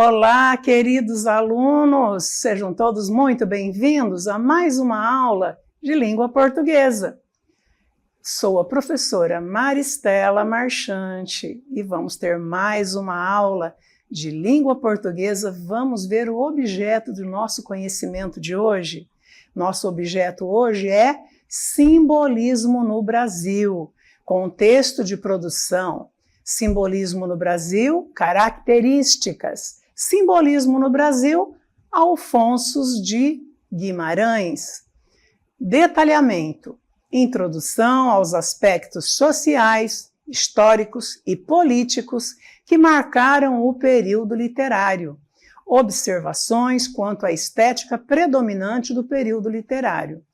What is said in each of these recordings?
Olá, queridos alunos! Sejam todos muito bem-vindos a mais uma aula de língua portuguesa. Sou a professora Maristela Marchante e vamos ter mais uma aula de língua portuguesa. Vamos ver o objeto do nosso conhecimento de hoje. Nosso objeto hoje é simbolismo no Brasil, contexto de produção. Simbolismo no Brasil, características. Simbolismo no Brasil, Alfonso de Guimarães. Detalhamento. Introdução aos aspectos sociais, históricos e políticos que marcaram o período literário. Observações quanto à estética predominante do período literário.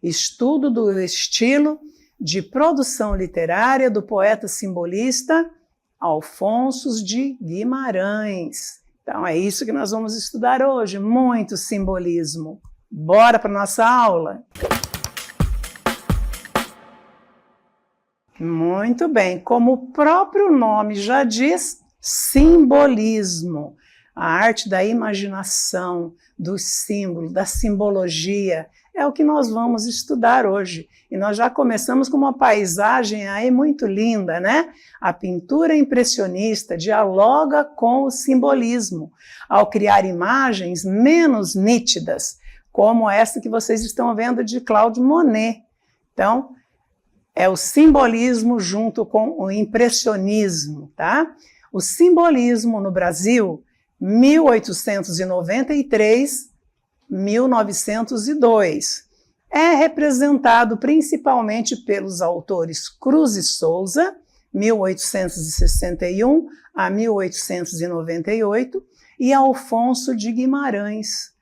Estudo do estilo de produção literária do poeta simbolista Alfonso de Guimarães. Então é isso que nós vamos estudar hoje, muito simbolismo. Bora para a nossa aula? Muito bem, como o próprio nome já diz, simbolismo. A arte da imaginação, do símbolo, da simbologia, é o que nós vamos estudar hoje. E nós já começamos com uma paisagem aí muito linda, né? A pintura impressionista dialoga com o simbolismo, ao criar imagens menos nítidas, como essa que vocês estão vendo de Claude Monet. Então, é o simbolismo junto com o impressionismo, tá? O simbolismo no Brasil, 1893-1902. É representado principalmente pelos autores Cruz e Souza, 1861 a 1898, e Alfonso de Guimarães,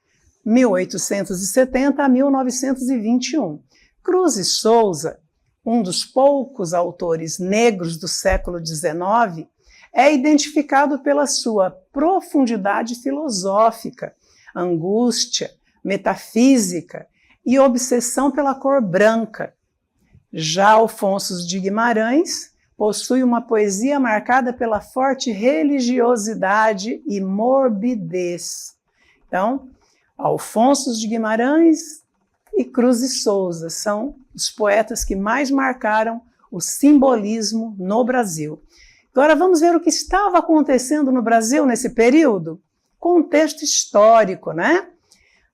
1870 a 1921. Cruz e Souza, um dos poucos autores negros do século XIX, é identificado pela sua profundidade filosófica, angústia, metafísica e obsessão pela cor branca. Já Alfonso de Guimarães possui uma poesia marcada pela forte religiosidade e morbidez. Então, Alfonso de Guimarães e Cruz e Souza são os poetas que mais marcaram o simbolismo no Brasil. Agora vamos ver o que estava acontecendo no Brasil nesse período? Contexto histórico, né?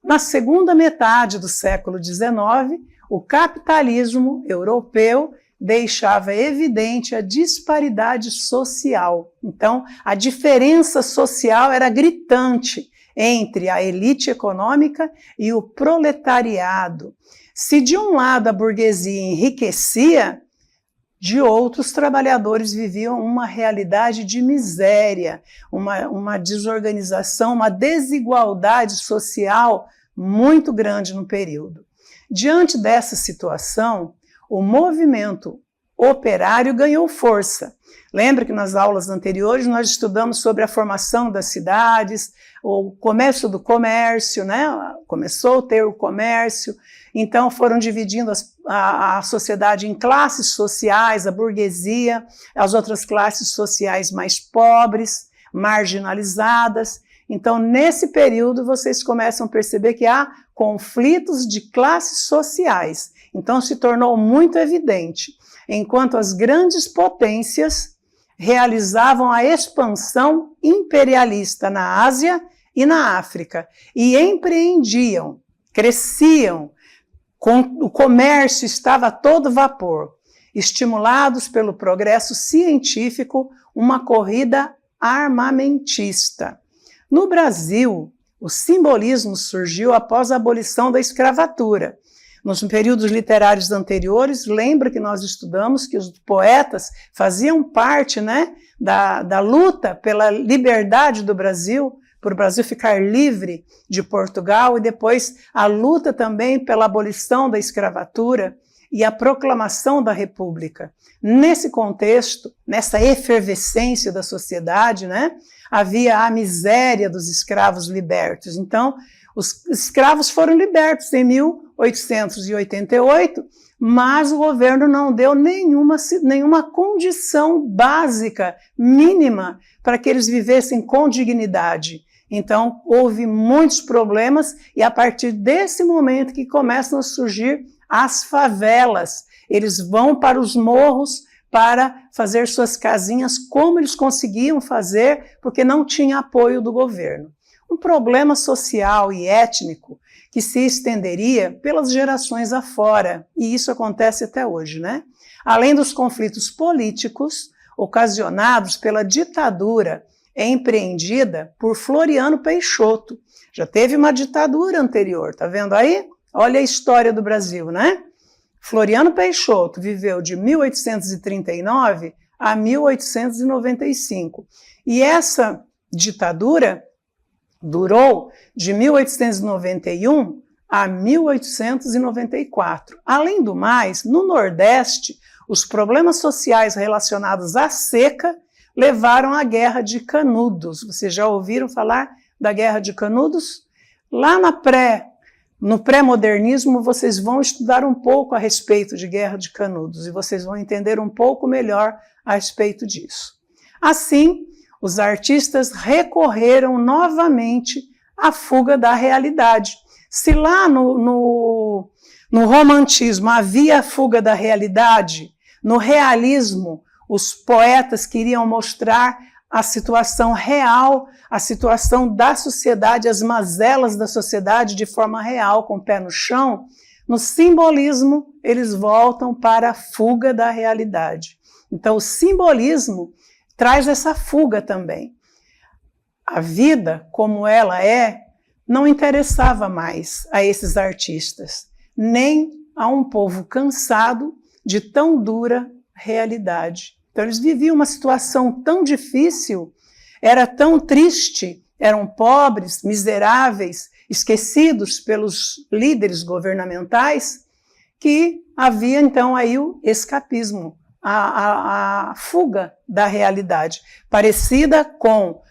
Na segunda metade do século XIX, o capitalismo europeu deixava evidente a disparidade social. Então, a diferença social era gritante entre a elite econômica e o proletariado. Se de um lado a burguesia enriquecia, de outros trabalhadores viviam uma realidade de miséria, uma desorganização, uma desigualdade social muito grande no período. Diante dessa situação, o movimento operário ganhou força. Lembra que nas aulas anteriores nós estudamos sobre a formação das cidades, o comércio do comércio, né? Começou a ter o comércio, então foram dividindo a sociedade em classes sociais, a burguesia, as outras classes sociais mais pobres, marginalizadas. Então, nesse período, vocês começam a perceber que há conflitos de classes sociais. Então, se tornou muito evidente. Enquanto as grandes potências realizavam a expansão imperialista na Ásia e na África, e empreendiam, cresciam, o comércio estava a todo vapor, estimulados pelo progresso científico, uma corrida armamentista. No Brasil, o simbolismo surgiu após a abolição da escravatura. Nos períodos literários anteriores, lembra que nós estudamos que os poetas faziam parte, né, da luta pela liberdade do Brasil, para o Brasil ficar livre de Portugal, e depois a luta também pela abolição da escravatura e a proclamação da República. Nesse contexto, nessa efervescência da sociedade, né, havia a miséria dos escravos libertos. Então, os escravos foram libertos em 1888, mas o governo não deu nenhuma condição básica, mínima, para que eles vivessem com dignidade. Então, houve muitos problemas e a partir desse momento que começam a surgir as favelas. Eles vão para os morros para fazer suas casinhas como eles conseguiam fazer, porque não tinha apoio do governo. Um problema social e étnico que se estenderia pelas gerações afora, e isso acontece até hoje, né? Além dos conflitos políticos ocasionados pela ditadura empreendida por Floriano Peixoto. Já teve uma ditadura anterior, tá vendo aí? Olha a história do Brasil, né? Floriano Peixoto viveu de 1839 a 1895. E essa ditadura durou de 1891 a 1894. Além do mais, no Nordeste, os problemas sociais relacionados à seca levaram à Guerra de Canudos. Vocês já ouviram falar da Guerra de Canudos? Lá no pré-modernismo, vocês vão estudar um pouco a respeito de Guerra de Canudos e vocês vão entender um pouco melhor a respeito disso. Assim, os artistas recorreram novamente à fuga da realidade. Se lá no romantismo havia a fuga da realidade, no realismo, os poetas queriam mostrar a situação real, a situação da sociedade, as mazelas da sociedade de forma real, com o pé no chão. No simbolismo, eles voltam para a fuga da realidade. Então, o simbolismo traz essa fuga também. A vida, como ela é, não interessava mais a esses artistas, nem a um povo cansado de tão dura realidade. Então, eles viviam uma situação tão difícil, era tão triste, eram pobres, miseráveis, esquecidos pelos líderes governamentais, que havia então aí o escapismo, a fuga da realidade, parecida com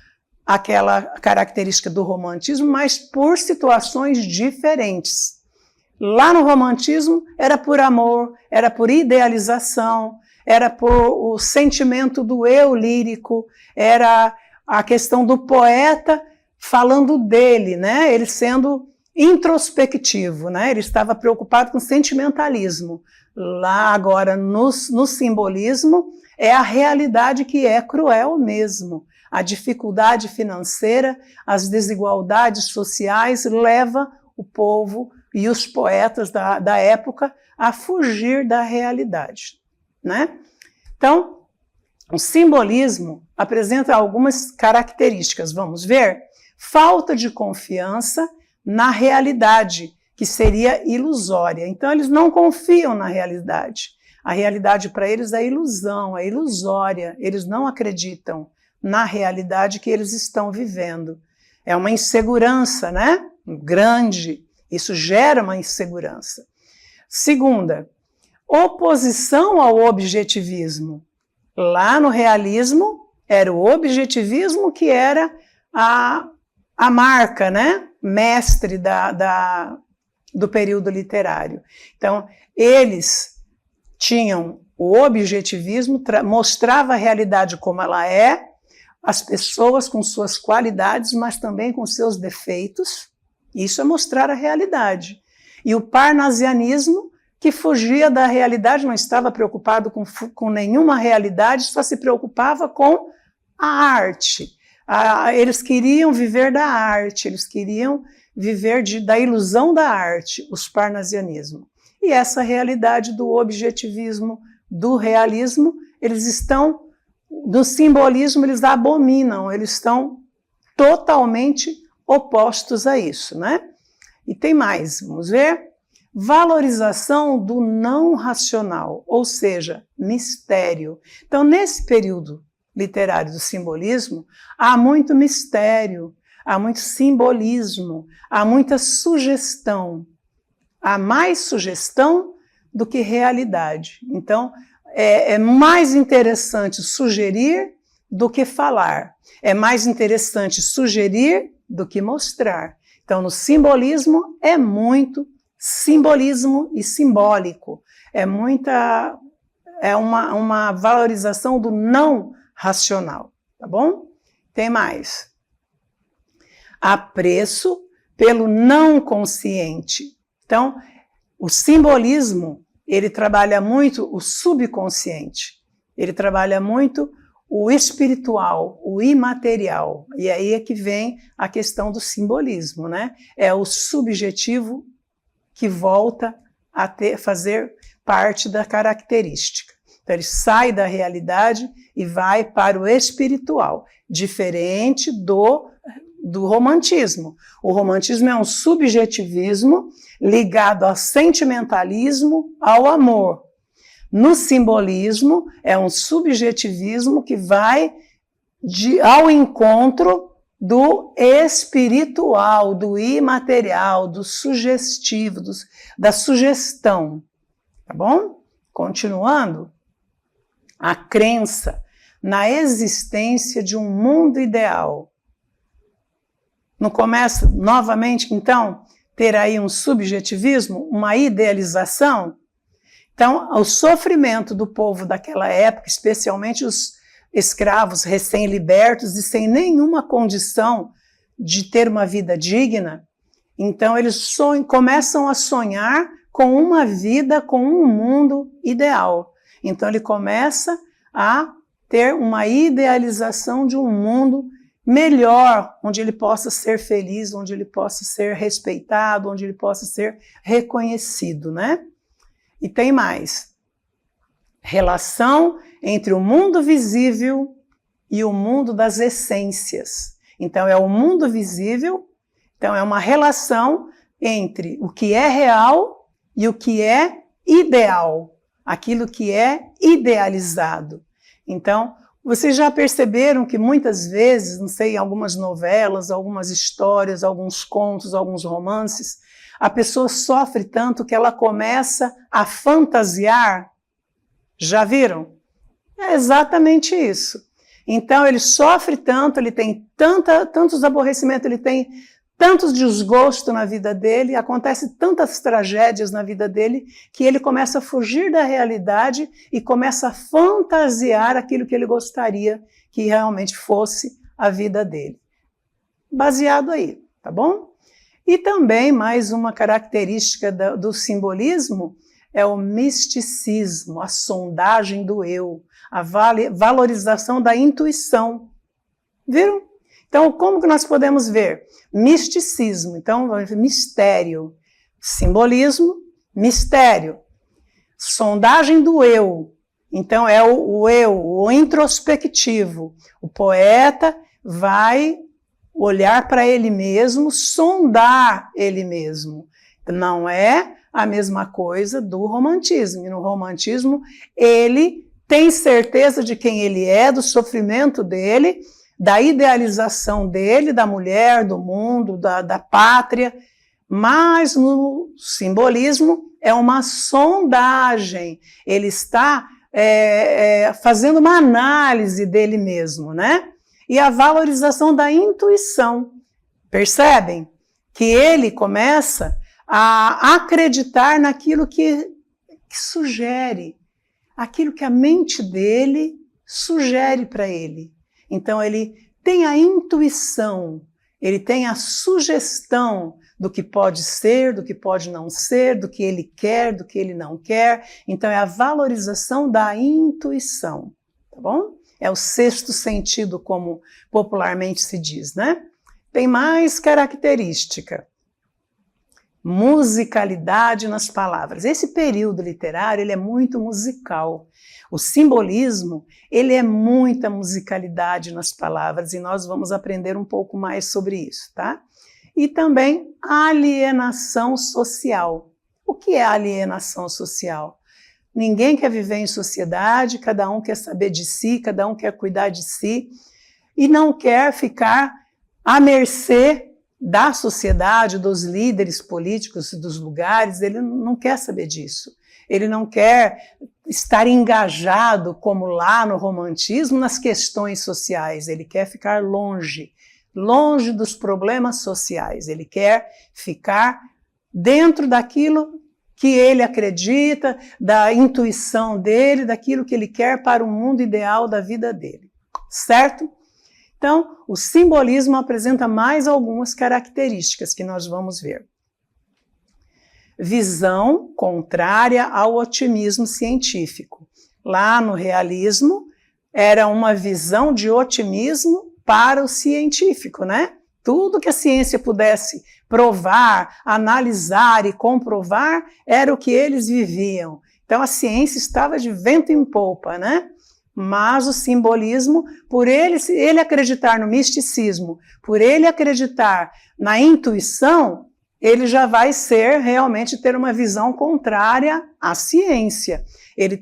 aquela característica do romantismo, mas por situações diferentes. Lá no romantismo era por amor, era por idealização, era por o sentimento do eu lírico, era a questão do poeta falando dele, né? Ele sendo introspectivo, né? Ele estava preocupado com sentimentalismo. Lá agora, no simbolismo, é a realidade que é cruel mesmo. A dificuldade financeira, as desigualdades sociais leva o povo e os poetas da época a fugir da realidade, né? Então, o simbolismo apresenta algumas características, vamos ver? Falta de confiança na realidade, que seria ilusória. Então, eles não confiam na realidade. A realidade para eles é ilusão, é ilusória. Eles não acreditam na realidade que eles estão vivendo. É uma insegurança, né? Grande. Isso gera uma insegurança. Segunda, oposição ao objetivismo. Lá no realismo, era o objetivismo que era a marca, né? Mestre do período literário. Então, eles tinham o objetivismo, mostrava a realidade como ela é, as pessoas com suas qualidades, mas também com seus defeitos. Isso é mostrar a realidade. E o parnasianismo, que fugia da realidade, não estava preocupado com nenhuma realidade, só se preocupava com a arte. Eles queriam viver da arte, eles queriam viver da ilusão da arte, os parnasianismo. E essa realidade do objetivismo, do realismo, eles estão, do simbolismo, eles abominam, eles estão totalmente opostos a isso, né? E tem mais, vamos ver? Valorização do não racional, ou seja, mistério. Então, nesse período literário do simbolismo, há muito mistério, há muito simbolismo, há muita sugestão. Há mais sugestão do que realidade. Então, é mais interessante sugerir do que falar. É mais interessante sugerir do que mostrar. Então, no simbolismo, é muito simbolismo e simbólico. É uma valorização do não racional, tá bom? Tem mais. apreço pelo não consciente. Então, o simbolismo, ele trabalha muito o subconsciente, ele trabalha muito o espiritual, o imaterial. E aí é que vem a questão do simbolismo, né? É o subjetivo que volta a fazer parte da característica. Então, ele sai da realidade e vai para o espiritual, diferente do romantismo. O romantismo é um subjetivismo ligado ao sentimentalismo, ao amor. No simbolismo, é um subjetivismo que vai ao encontro do espiritual, do imaterial, do sugestivo, da sugestão. Tá bom? Continuando, a crença na existência de um mundo ideal. Não começa novamente, então, ter aí um subjetivismo, uma idealização? Então, o sofrimento do povo daquela época, especialmente os escravos recém-libertos e sem nenhuma condição de ter uma vida digna, então eles começam a sonhar com uma vida, com um mundo ideal. Então ele começa a ter uma idealização de um mundo melhor, onde ele possa ser feliz, onde ele possa ser respeitado, onde ele possa ser reconhecido, né? E tem mais. Relação entre o mundo visível e o mundo das essências. Então é o mundo visível, então é uma relação entre o que é real e o que é ideal, aquilo que é idealizado. Então, vocês já perceberam que muitas vezes, não sei, algumas novelas, algumas histórias, alguns contos, alguns romances, a pessoa sofre tanto que ela começa a fantasiar. Já viram? É exatamente isso. Então ele sofre tanto, ele tem tantos aborrecimentos, ele tem tantos desgostos na vida dele, acontece tantas tragédias na vida dele, que ele começa a fugir da realidade e começa a fantasiar aquilo que ele gostaria que realmente fosse a vida dele. Baseado aí, tá bom? E também mais uma característica do simbolismo é o misticismo, a sondagem do eu, a valorização da intuição. Viram? Então, como que nós podemos ver? Misticismo, então, mistério. Simbolismo, mistério. Sondagem do eu. Então, é o eu, o introspectivo. O poeta vai olhar para ele mesmo, sondar ele mesmo. Não é a mesma coisa do romantismo. E no romantismo, ele tem certeza de quem ele é, do sofrimento dele, da idealização dele, da mulher, do mundo, da pátria, mas no simbolismo é uma sondagem, ele está fazendo uma análise dele mesmo, né? E a valorização da intuição, percebem? Que ele começa a acreditar naquilo que sugere, aquilo que a mente dele sugere para ele. Então ele tem a intuição, ele tem a sugestão do que pode ser, do que pode não ser, do que ele quer, do que ele não quer. Então é a valorização da intuição, tá bom? É o sexto sentido, como popularmente se diz, né? Tem mais característica. Musicalidade nas palavras. Esse período literário, ele é muito musical. O simbolismo, ele é muita musicalidade nas palavras e nós vamos aprender um pouco mais sobre isso, tá? E também alienação social. O que é alienação social? Ninguém quer viver em sociedade, cada um quer saber de si, cada um quer cuidar de si e não quer ficar à mercê da sociedade, dos líderes políticos, dos lugares. Ele não quer saber disso. Ele não quer estar engajado, como lá no romantismo, nas questões sociais. Ele quer ficar longe dos problemas sociais. Ele quer ficar dentro daquilo que ele acredita, da intuição dele, daquilo que ele quer para o mundo ideal da vida dele. Certo? Então, o simbolismo apresenta mais algumas características que nós vamos ver. Visão contrária ao otimismo científico. Lá no realismo, era uma visão de otimismo para o científico, né? Tudo que a ciência pudesse provar, analisar e comprovar era o que eles viviam. Então a ciência estava de vento em popa, né? Mas o simbolismo, por ele acreditar no misticismo, por ele acreditar na intuição, ele já vai ser realmente ter uma visão contrária à ciência. Ele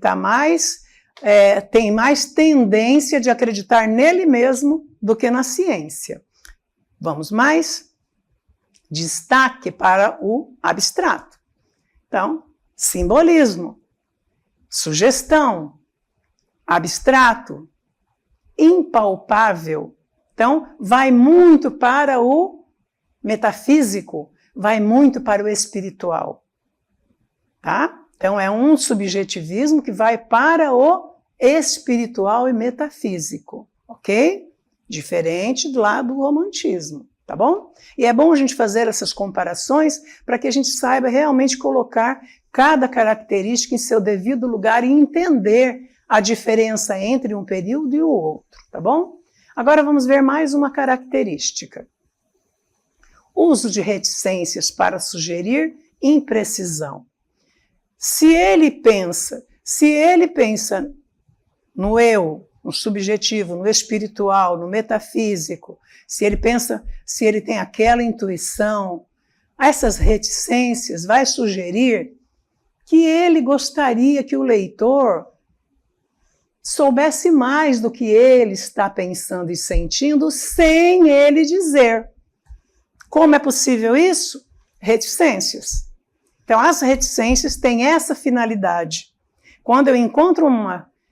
tem mais tendência de acreditar nele mesmo do que na ciência. Vamos mais? Destaque para o abstrato. Então, simbolismo, sugestão, abstrato, impalpável. Então, vai muito para o metafísico, vai muito para o espiritual. Tá? Então, é um subjetivismo que vai para o espiritual e metafísico, ok? Diferente do lado do romantismo, tá bom? E é bom a gente fazer essas comparações para que a gente saiba realmente colocar cada característica em seu devido lugar e entender a diferença entre um período e o outro, tá bom? Agora vamos ver mais uma característica. Uso de reticências para sugerir imprecisão. Se ele pensa no eu, no subjetivo, no espiritual, no metafísico, se ele tem aquela intuição, essas reticências vai sugerir que ele gostaria que o leitor soubesse mais do que ele está pensando e sentindo sem ele dizer. Como é possível isso? Reticências. Então, as reticências têm essa finalidade. Quando eu encontro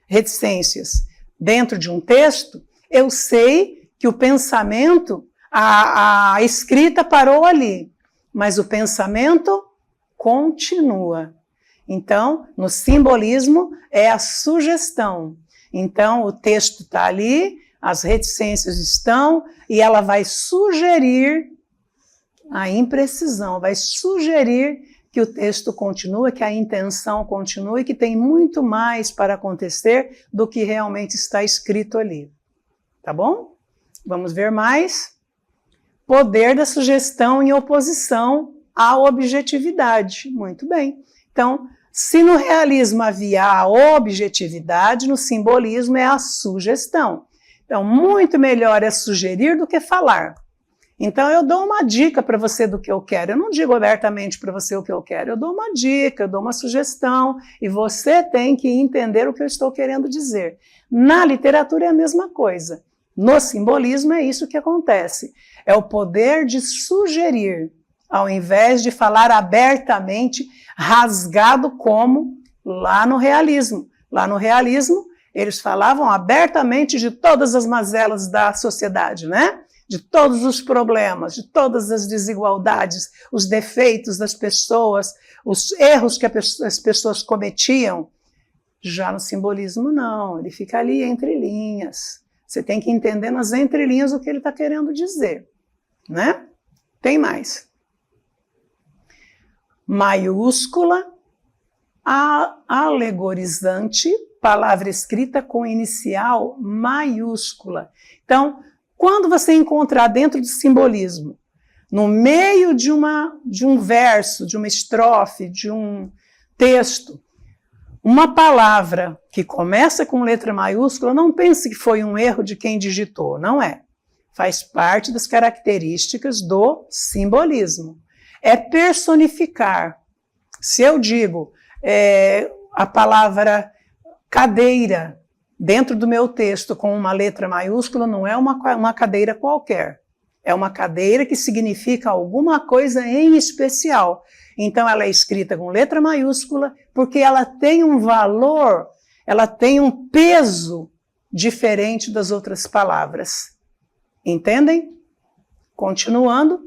reticências dentro de um texto, eu sei que o pensamento, a escrita parou ali, mas o pensamento continua. Então, no simbolismo, é a sugestão. Então, o texto está ali, as reticências estão, e ela vai sugerir a imprecisão, vai sugerir que o texto continua, que a intenção continue, que tem muito mais para acontecer do que realmente está escrito ali. Tá bom? Vamos ver mais. Poder da sugestão em oposição à objetividade. Muito bem. Então, se no realismo havia a objetividade, no simbolismo é a sugestão. Então, muito melhor é sugerir do que falar. Então, eu dou uma dica para você do que eu quero. Eu não digo abertamente para você o que eu quero. Eu dou uma dica, eu dou uma sugestão, e você tem que entender o que eu estou querendo dizer. Na literatura é a mesma coisa. No simbolismo é isso que acontece. É o poder de sugerir, ao invés de falar abertamente, rasgado como lá no realismo. Lá no realismo, eles falavam abertamente de todas as mazelas da sociedade, né? De todos os problemas, de todas as desigualdades, os defeitos das pessoas, os erros que as pessoas cometiam. Já no simbolismo, não, ele fica ali entre linhas. Você tem que entender nas entrelinhas o que ele está querendo dizer, né? Tem mais. Maiúscula, alegorizante, palavra escrita com inicial maiúscula. Então, quando você encontrar dentro do simbolismo, no meio de um verso, de uma estrofe, de um texto, uma palavra que começa com letra maiúscula, não pense que foi um erro de quem digitou, não é. Faz parte das características do simbolismo. É personificar. Se eu digo a palavra cadeira dentro do meu texto com uma letra maiúscula, não é uma cadeira qualquer. É uma cadeira que significa alguma coisa em especial. Então ela é escrita com letra maiúscula porque ela tem um valor, ela tem um peso diferente das outras palavras. Entendem? Continuando,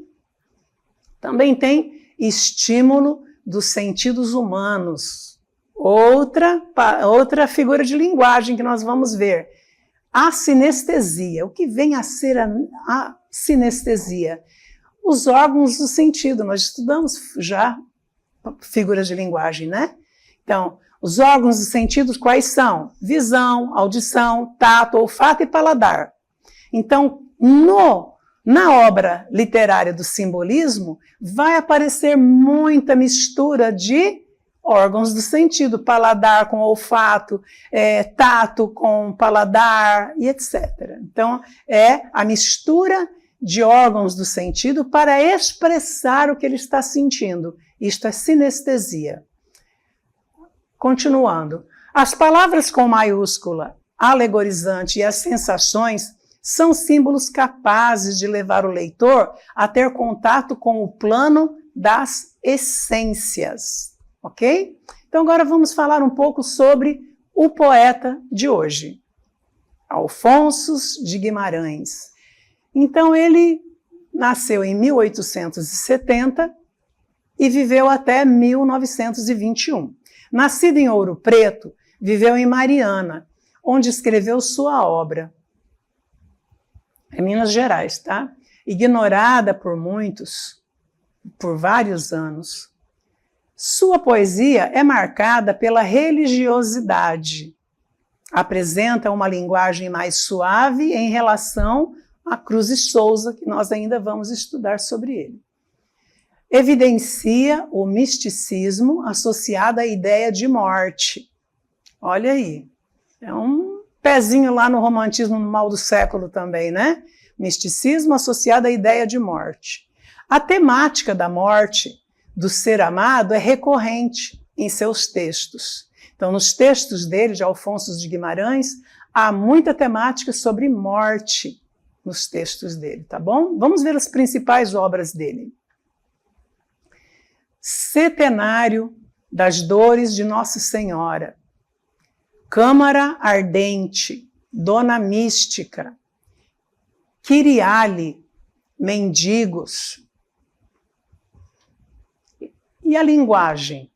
também tem estímulo dos sentidos humanos. Outra figura de linguagem que nós vamos ver. a sinestesia. O que vem a ser a sinestesia? Os órgãos do sentido. Nós estudamos já figuras de linguagem, né? Então, os órgãos dos sentidos quais são? Visão, audição, tato, olfato e paladar. Então, na obra literária do simbolismo, vai aparecer muita mistura de órgãos do sentido, paladar com olfato, tato com paladar e etc. Então, é a mistura de órgãos do sentido para expressar o que ele está sentindo. Isto é sinestesia. Continuando, as palavras com maiúscula, alegorizante e as sensações são símbolos capazes de levar o leitor a ter contato com o plano das essências, ok? Então agora vamos falar um pouco sobre o poeta de hoje, Alfonso de Guimarães. Então ele nasceu em 1870 e viveu até 1921. Nascido em Ouro Preto, viveu em Mariana, onde escreveu sua obra. É Minas Gerais, tá? Ignorada por muitos, por vários anos. Sua poesia é marcada pela religiosidade. Apresenta uma linguagem mais suave em relação a Cruz e Souza, que nós ainda vamos estudar sobre ele. Evidencia o misticismo associado à ideia de morte. Olha aí, é um pezinho lá no romantismo no mal do século também, né? Misticismo associado à ideia de morte. A temática da morte do ser amado é recorrente em seus textos. Então, nos textos dele, de Alfonso de Guimarães, há muita temática sobre morte nos textos dele, tá bom? Vamos ver as principais obras dele. Setenário das Dores de Nossa Senhora, Câmara Ardente, Dona Mística, Kyriale, Mendigos. E a linguagem?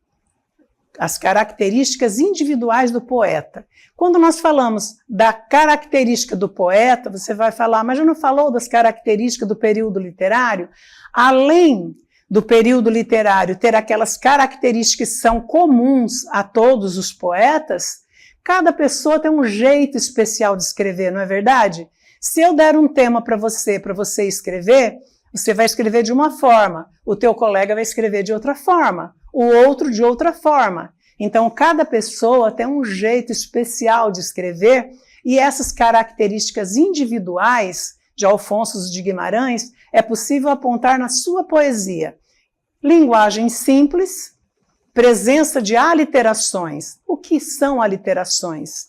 As características individuais do poeta. Quando nós falamos da característica do poeta, você vai falar, mas já não falou das características do período literário? Além do período literário ter aquelas características que são comuns a todos os poetas, cada pessoa tem um jeito especial de escrever, não é verdade? Se eu der um tema para você escrever, você vai escrever de uma forma, o teu colega vai escrever de outra forma, o outro de outra forma. Então, cada pessoa tem um jeito especial de escrever e essas características individuais de Alfonso de Guimarães é possível apontar na sua poesia. Linguagem simples, presença de aliterações. O que são aliterações?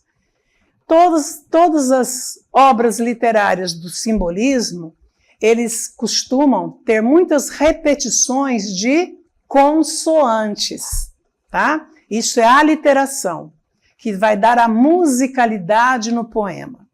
Todas as obras literárias do simbolismo, eles costumam ter muitas repetições de consoantes, tá? Isso é aliteração, que vai dar a musicalidade no poema.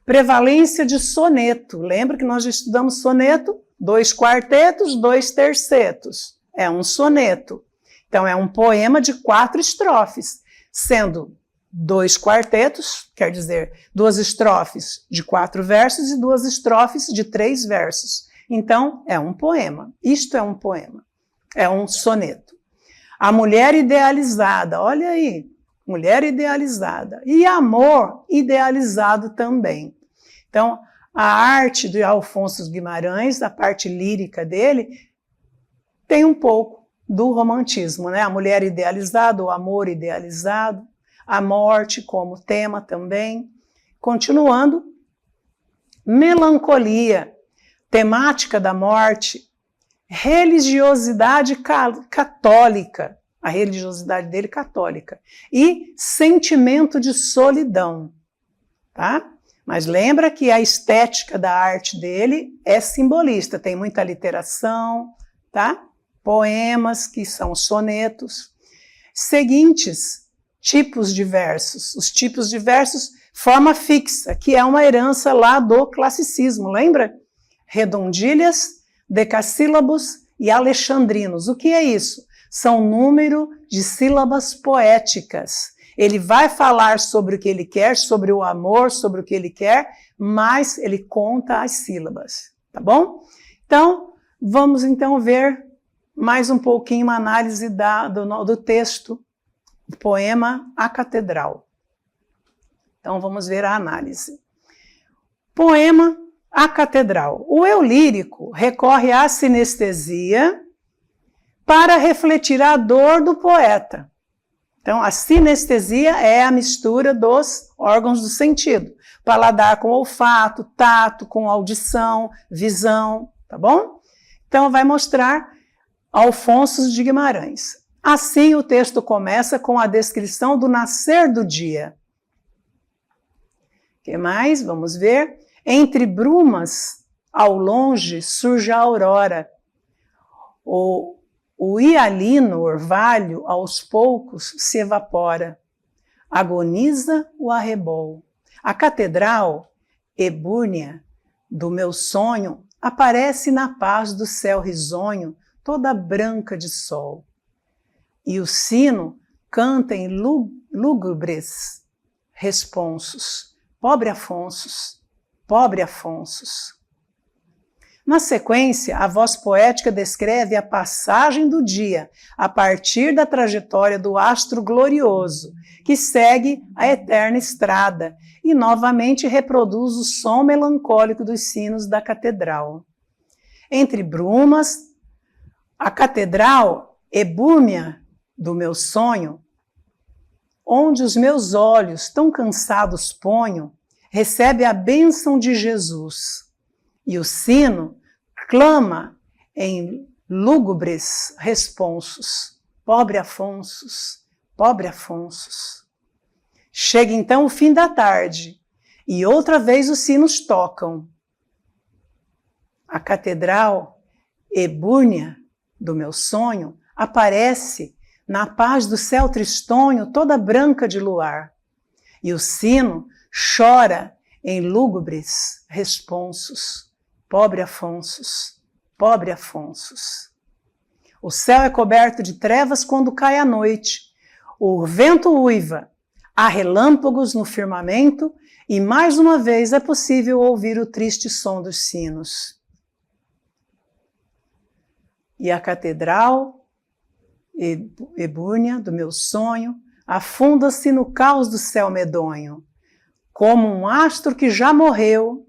Prevalência de soneto. Lembra que nós já estudamos soneto? 2 quartetos, 2 tercetos. É um soneto. Então, é um poema de 4 estrofes, sendo 2 quartetos, quer dizer, 2 estrofes de 4 versos e 2 estrofes de 3 versos. Então, é um poema. Isto é um poema. É um soneto. A mulher idealizada, olha aí, mulher idealizada. E amor idealizado também. Então, a arte de Alfonso Guimarães, a parte lírica dele, tem um pouco do romantismo, né? A mulher idealizada, o amor idealizado, a morte como tema também. Continuando, melancolia, temática da morte, religiosidade católica, a religiosidade dele católica, e sentimento de solidão, tá? Mas lembra que a estética da arte dele é simbolista, tem muita literação, tá? Poemas, que são sonetos. Seguintes tipos de versos. Os tipos de versos, forma fixa, que é uma herança lá do classicismo, lembra? Redondilhas, decassílabos e alexandrinos. O que é isso? São número de sílabas poéticas. Ele vai falar sobre o que ele quer, sobre o amor, sobre o que ele quer, mas ele conta as sílabas, tá bom? Então, vamos então ver mais um pouquinho uma análise do texto, do poema A Catedral. Então, vamos ver a análise. Poema A Catedral. O eu lírico recorre à sinestesia para refletir a dor do poeta. Então, a sinestesia é a mistura dos órgãos do sentido. Paladar com olfato, tato com audição, visão, tá bom? Então, vai mostrar Alfonso de Guimarães. Assim, o texto começa com a descrição do nascer do dia. O que mais? Vamos ver. Entre brumas, ao longe, surge a aurora. O hialino orvalho, aos poucos, se evapora. Agoniza o arrebol. A catedral, ebúrnea, do meu sonho, aparece na paz do céu risonho, toda branca de sol. E o sino canta em lúgubres responsos. Pobre Afonsos, pobre Afonsos. Na sequência, a voz poética descreve a passagem do dia a partir da trajetória do astro glorioso, que segue a eterna estrada e novamente reproduz o som melancólico dos sinos da catedral. Entre brumas, a catedral ebúrnea do meu sonho, onde os meus olhos tão cansados ponho, recebe a bênção de Jesus. E o sino clama em lúgubres responsos. Pobre Afonsos, pobre Afonsos. Chega então o fim da tarde e outra vez os sinos tocam. A catedral ebúrnea do meu sonho aparece na paz do céu tristonho, toda branca de luar. E o sino chora em lúgubres responsos. Pobre Afonsos, pobre Afonsos. O céu é coberto de trevas quando cai a noite. O vento uiva, há relâmpagos no firmamento e mais uma vez é possível ouvir o triste som dos sinos. E a catedral ebúrnea do meu sonho afunda-se no caos do céu medonho, como um astro que já morreu,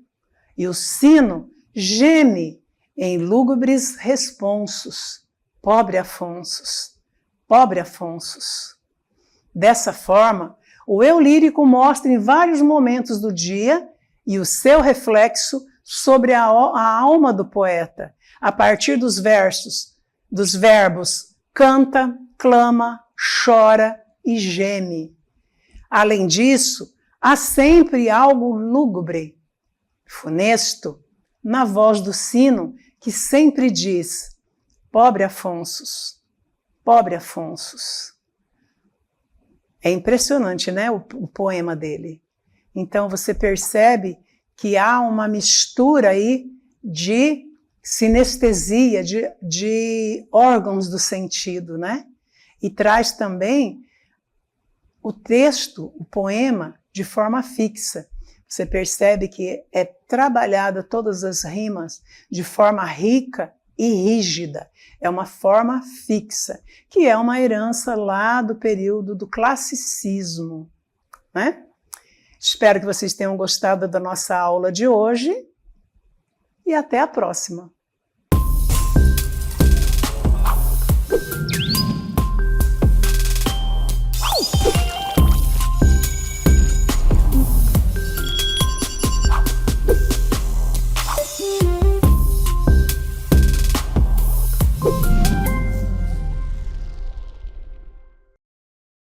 e o sino geme em lúgubres responsos. Pobre Afonsos, pobre Afonsos. Dessa forma, o eu lírico mostra em vários momentos do dia e o seu reflexo sobre a alma do poeta, a partir dos verbos canta, clama, chora e geme. Além disso, há sempre algo lúgubre, funesto, na voz do sino que sempre diz: pobre Afonsos, pobre Afonsos. É impressionante, né, o poema dele. Então você percebe que há uma mistura aí de sinestesia, de órgãos do sentido, né? E traz também o texto, o poema, de forma fixa. Você percebe que é trabalhada todas as rimas de forma rica e rígida. É uma forma fixa, que é uma herança lá do período do classicismo, né? Espero que vocês tenham gostado da nossa aula de hoje e até a próxima.